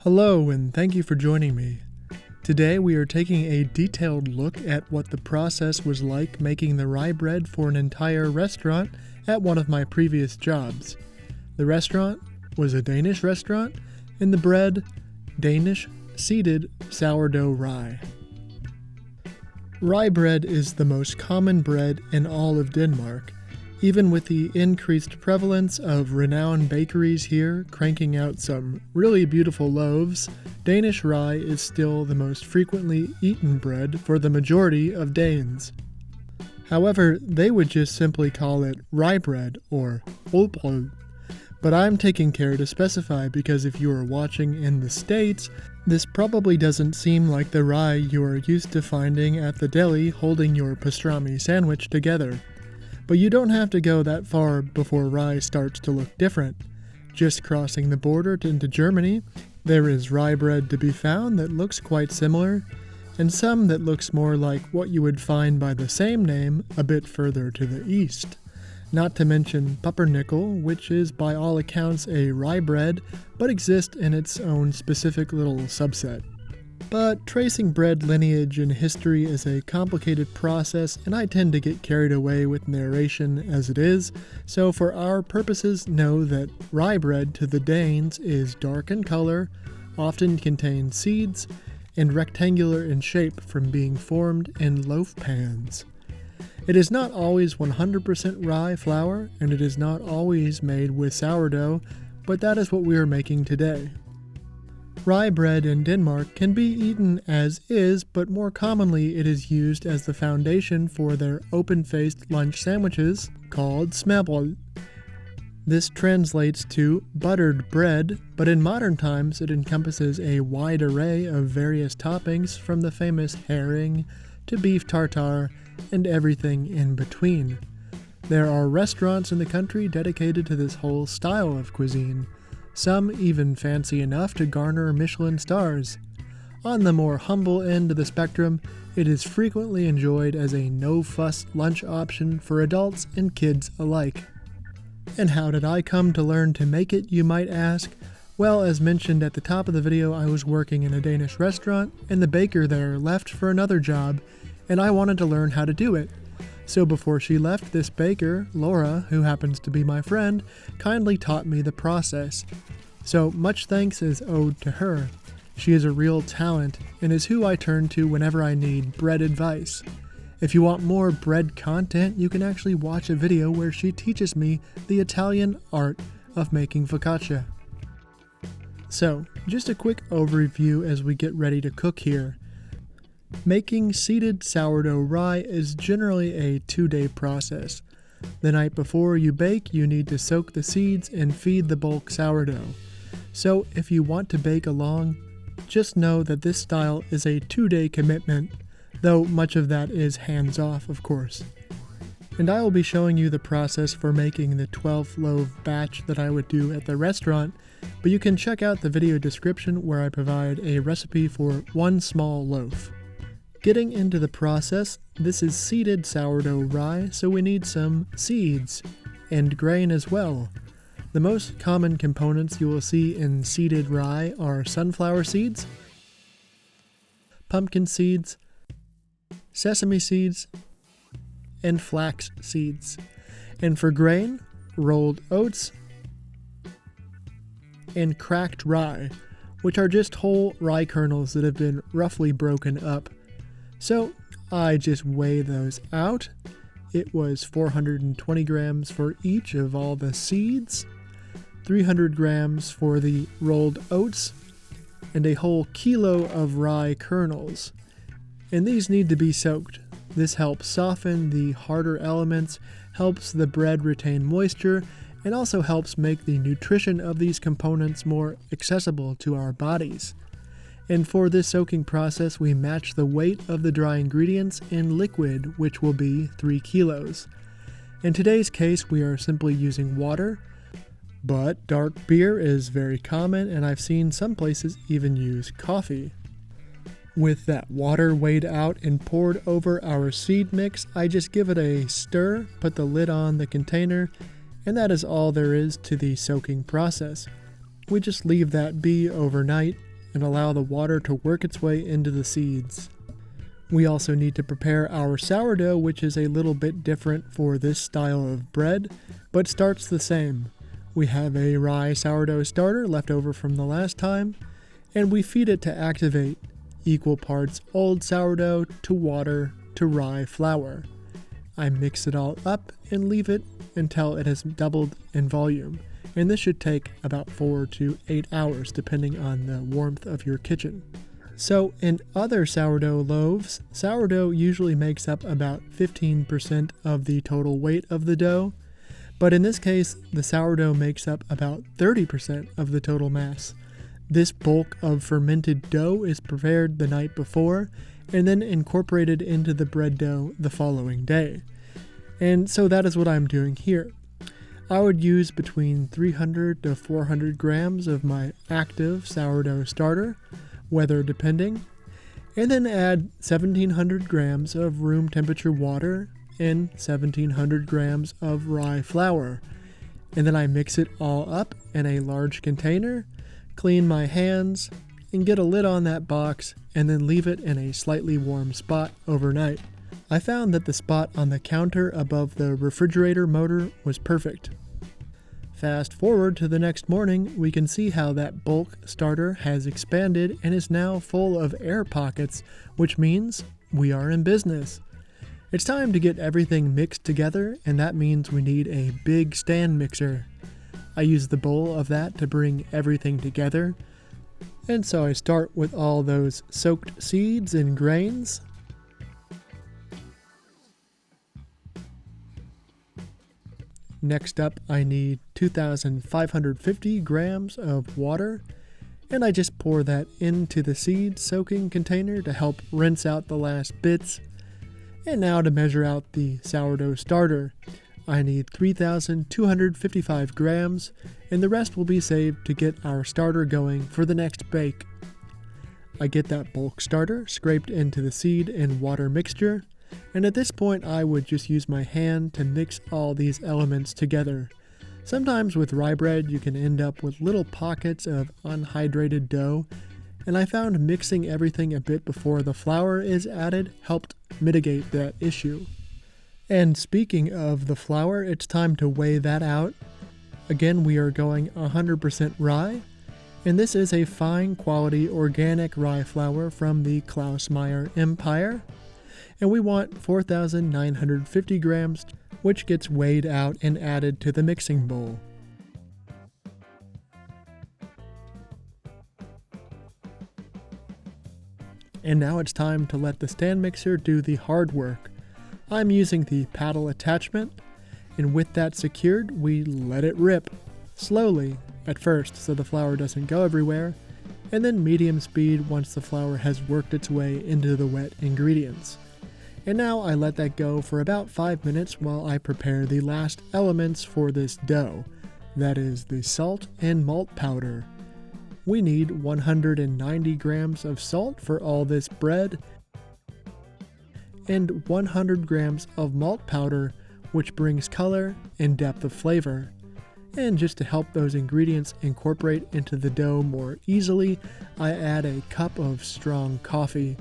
Hello and thank you for joining me. Today we are taking a detailed look at what the process was like making the rye bread for an entire restaurant at one of my previous jobs. The restaurant was a Danish restaurant and the bread, Danish seeded sourdough rye. Rye bread is the most common bread in all of Denmark. Even with the increased prevalence of renowned bakeries here cranking out some really beautiful loaves, Danish rye is still the most frequently eaten bread for the majority of Danes. However, they would just simply call it rye bread or rugbrød. But I'm taking care to specify because if you are watching in the States, this probably doesn't seem like the rye you are used to finding at the deli holding your pastrami sandwich together. But you don't have to go that far before rye starts to look different. Just crossing the border into Germany, there is rye bread to be found that looks quite similar, and some that looks more like what you would find by the same name a bit further to the east. Not to mention pumpernickel, which is by all accounts a rye bread, but exists in its own specific little subset. But tracing bread lineage and history is a complicated process, and I tend to get carried away with narration as it is, so for our purposes know that rye bread to the Danes is dark in color, often contains seeds, and rectangular in shape from being formed in loaf pans. It is not always 100% rye flour, and it is not always made with sourdough, but that is what we are making today. Rye bread in Denmark can be eaten as is, but more commonly it is used as the foundation for their open-faced lunch sandwiches called smørrebrød. This translates to buttered bread, but in modern times it encompasses a wide array of various toppings from the famous herring to beef tartare and everything in between. There are restaurants in the country dedicated to this whole style of cuisine. Some even fancy enough to garner Michelin stars. On the more humble end of the spectrum, it is frequently enjoyed as a no-fuss lunch option for adults and kids alike. And how did I come to learn to make it, you might ask? Well, as mentioned at the top of the video, I was working in a Danish restaurant, and the baker there left for another job, and I wanted to learn how to do it. So before she left, this baker, Laura, who happens to be my friend, kindly taught me the process. So much thanks is owed to her. She is a real talent and is who I turn to whenever I need bread advice. If you want more bread content, you can actually watch a video where she teaches me the Italian art of making focaccia. So, just a quick overview as we get ready to cook here. Making seeded sourdough rye is generally a 2-day process. The night before you bake, you need to soak the seeds and feed the bulk sourdough. So if you want to bake along, just know that this style is a 2-day commitment, though much of that is hands-off, of course. And I will be showing you the process for making the 12th loaf batch that I would do at the restaurant, but you can check out the video description where I provide a recipe for one small loaf. Getting into the process, this is seeded sourdough rye, so we need some seeds, and grain as well. The most common components you will see in seeded rye are sunflower seeds, pumpkin seeds, sesame seeds, and flax seeds. And for grain, rolled oats and cracked rye, which are just whole rye kernels that have been roughly broken up. So I just weigh those out. It was 420 grams for each of all the seeds, 300 grams for the rolled oats, and a whole kilo of rye kernels. And these need to be soaked. This helps soften the harder elements, helps the bread retain moisture, and also helps make the nutrition of these components more accessible to our bodies. And for this soaking process, we match the weight of the dry ingredients in liquid, which will be 3 kilos. In today's case, we are simply using water, but dark beer is very common, and I've seen some places even use coffee. With that water weighed out and poured over our seed mix, I just give it a stir, put the lid on the container, and that is all there is to the soaking process. We just leave that be overnight, and allow the water to work its way into the seeds. We also need to prepare our sourdough, which is a little bit different for this style of bread, but starts the same. We have a rye sourdough starter left over from the last time, and we feed it to activate equal parts old sourdough to water to rye flour. I mix it all up and leave it until it has doubled in volume, and this should take about 4 to 8 hours depending on the warmth of your kitchen. So in other sourdough loaves, sourdough usually makes up about 15% of the total weight of the dough, but in this case, the sourdough makes up about 30% of the total mass. This bulk of fermented dough is prepared the night before and then incorporated into the bread dough the following day. And so that is what I'm doing here. I would use between 300 to 400 grams of my active sourdough starter, weather depending, and then add 1700 grams of room temperature water and 1700 grams of rye flour. And then I mix it all up in a large container, clean my hands, and get a lid on that box, and then leave it in a slightly warm spot overnight. I found that the spot on the counter above the refrigerator motor was perfect. Fast forward to the next morning, we can see how that bulk starter has expanded and is now full of air pockets, which means we are in business. It's time to get everything mixed together, and that means we need a big stand mixer. I use the bowl of that to bring everything together, and so I start with all those soaked seeds and grains. Next up, I need 2,550 grams of water, and I just pour that into the seed soaking container to help rinse out the last bits. And now to measure out the sourdough starter, I need 3,255 grams, and the rest will be saved to get our starter going for the next bake. I get that bulk starter scraped into the seed and water mixture, and at this point I would just use my hand to mix all these elements together. Sometimes with rye bread you can end up with little pockets of unhydrated dough, and I found mixing everything a bit before the flour is added helped mitigate that issue. And speaking of the flour, it's time to weigh that out. Again, we are going 100% rye, and this is a fine quality organic rye flour from the Klaus-Meyer Empire. And we want 4,950 grams, which gets weighed out and added to the mixing bowl. And now it's time to let the stand mixer do the hard work. I'm using the paddle attachment, and with that secured, we let it rip, slowly at first so the flour doesn't go everywhere, and then medium speed once the flour has worked its way into the wet ingredients. And now I let that go for about 5 minutes while I prepare the last elements for this dough, that is the salt and malt powder. We need 190 grams of salt for all this bread, and 100 grams of malt powder, which brings color and depth of flavor. And just to help those ingredients incorporate into the dough more easily, I add a cup of strong coffee.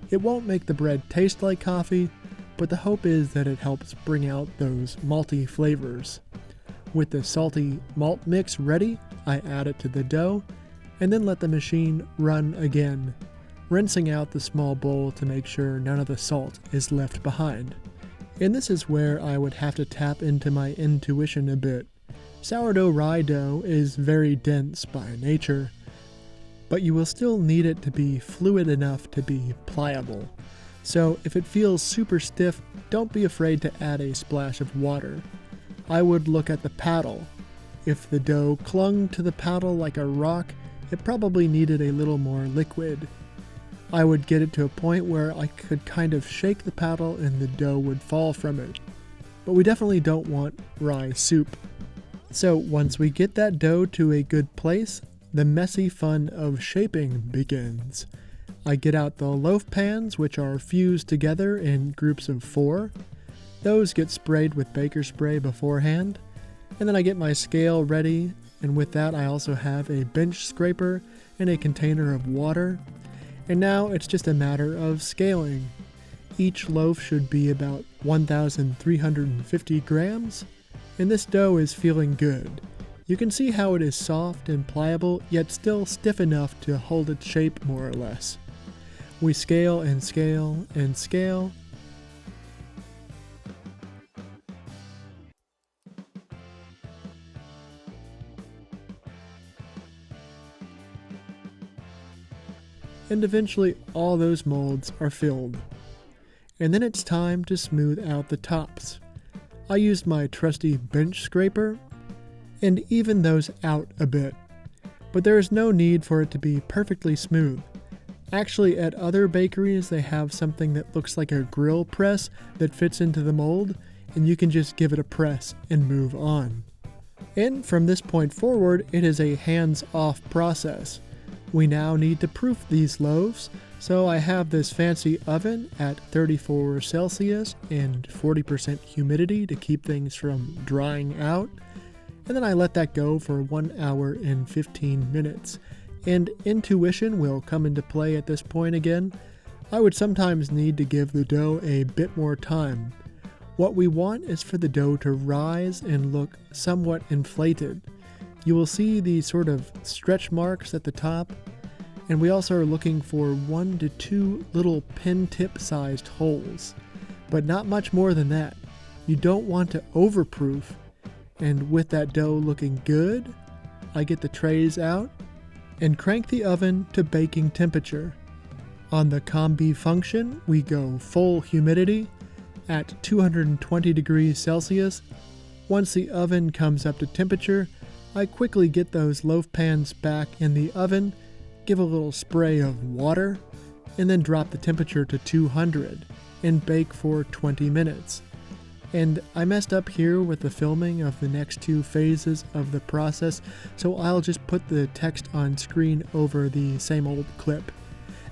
It won't make the bread taste like coffee, but the hope is that it helps bring out those malty flavors. With the salty malt mix ready, I add it to the dough, and then let the machine run again, rinsing out the small bowl to make sure none of the salt is left behind. And this is where I would have to tap into my intuition a bit. Sourdough rye dough is very dense by nature, but you will still need it to be fluid enough to be pliable. So if it feels super stiff, don't be afraid to add a splash of water. I would look at the paddle. If the dough clung to the paddle like a rock, it probably needed a little more liquid. I would get it to a point where I could kind of shake the paddle and the dough would fall from it. But we definitely don't want rye soup. So once we get that dough to a good place, the messy fun of shaping begins. I get out the loaf pans, which are fused together in groups of 4. Those get sprayed with baker spray beforehand. And then I get my scale ready, and with that I also have a bench scraper and a container of water. And now it's just a matter of scaling. Each loaf should be about 1,350 grams, and this dough is feeling good. You can see how it is soft and pliable, yet still stiff enough to hold its shape more or less. We scale and scale and scale. And eventually all those molds are filled. And then it's time to smooth out the tops. I used my trusty bench scraper and even those out a bit. But there is no need for it to be perfectly smooth. Actually, at other bakeries they have something that looks like a grill press that fits into the mold, and you can just give it a press and move on. And from this point forward, it is a hands-off process. We now need to proof these loaves, so I have this fancy oven at 34 Celsius and 40% humidity to keep things from drying out. And then I let that go for 1 hour and 15 minutes. And intuition will come into play at this point again. I would sometimes need to give the dough a bit more time. What we want is for the dough to rise and look somewhat inflated. You will see these sort of stretch marks at the top, and we also are looking for 1 to 2 little pin tip sized holes, but not much more than that. You don't want to overproof, and with that dough looking good, I get the trays out and crank the oven to baking temperature. On the combi function, we go full humidity at 220 degrees Celsius. Once the oven comes up to temperature, I quickly get those loaf pans back in the oven, give a little spray of water, and then drop the temperature to 200 and bake for 20 minutes. And I messed up here with the filming of the next 2 phases of the process, so I'll just put the text on screen over the same old clip.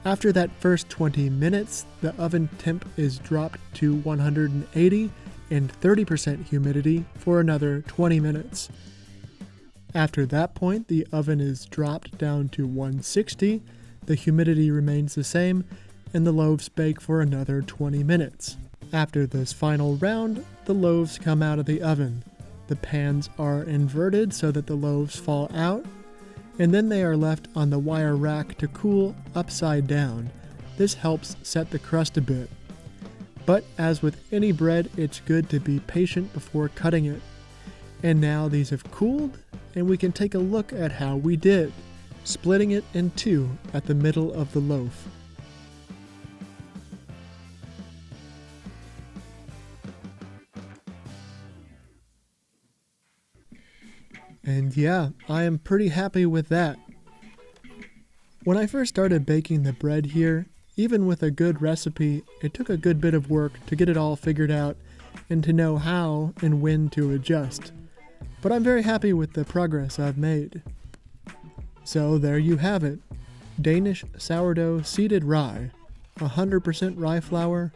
After that first 20 minutes, the oven temp is dropped to 180 and 30% humidity for another 20 minutes. After that point, the oven is dropped down to 160, the humidity remains the same, and the loaves bake for another 20 minutes. After this final round, the loaves come out of the oven. The pans are inverted so that the loaves fall out, and then they are left on the wire rack to cool upside down. This helps set the crust a bit. But as with any bread, it's good to be patient before cutting it. And now these have cooled, and we can take a look at how we did, splitting it in 2 at the middle of the loaf. And yeah, I am pretty happy with that. When I first started baking the bread here, even with a good recipe, it took a good bit of work to get it all figured out and to know how and when to adjust. But I'm very happy with the progress I've made. So there you have it. Danish sourdough seeded rye. 100% rye flour,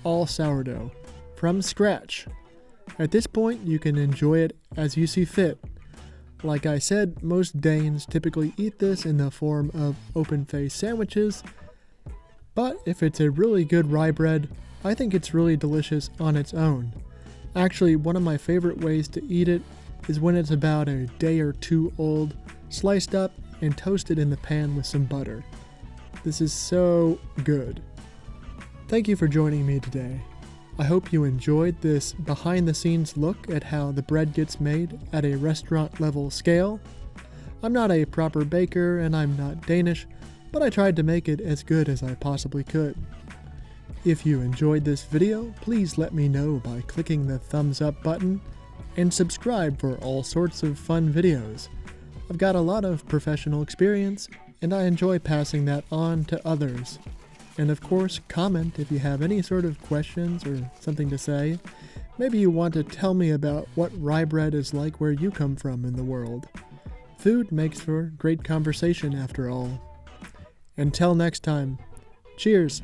all sourdough, from scratch. At this point, you can enjoy it as you see fit. Like I said, most Danes typically eat this in the form of open-faced sandwiches, but if it's a really good rye bread, I think it's really delicious on its own. Actually, one of my favorite ways to eat it is when it's about a day or 2 old, sliced up and toasted in the pan with some butter. This is so good. Thank you for joining me today. I hope you enjoyed this behind-the-scenes look at how the bread gets made at a restaurant-level scale. I'm not a proper baker and I'm not Danish, but I tried to make it as good as I possibly could. If you enjoyed this video, please let me know by clicking the thumbs up button and subscribe for all sorts of fun videos. I've got a lot of professional experience and I enjoy passing that on to others. And of course, comment if you have any sort of questions or something to say. Maybe you want to tell me about what rye bread is like where you come from in the world. Food makes for great conversation after all. Until next time, cheers!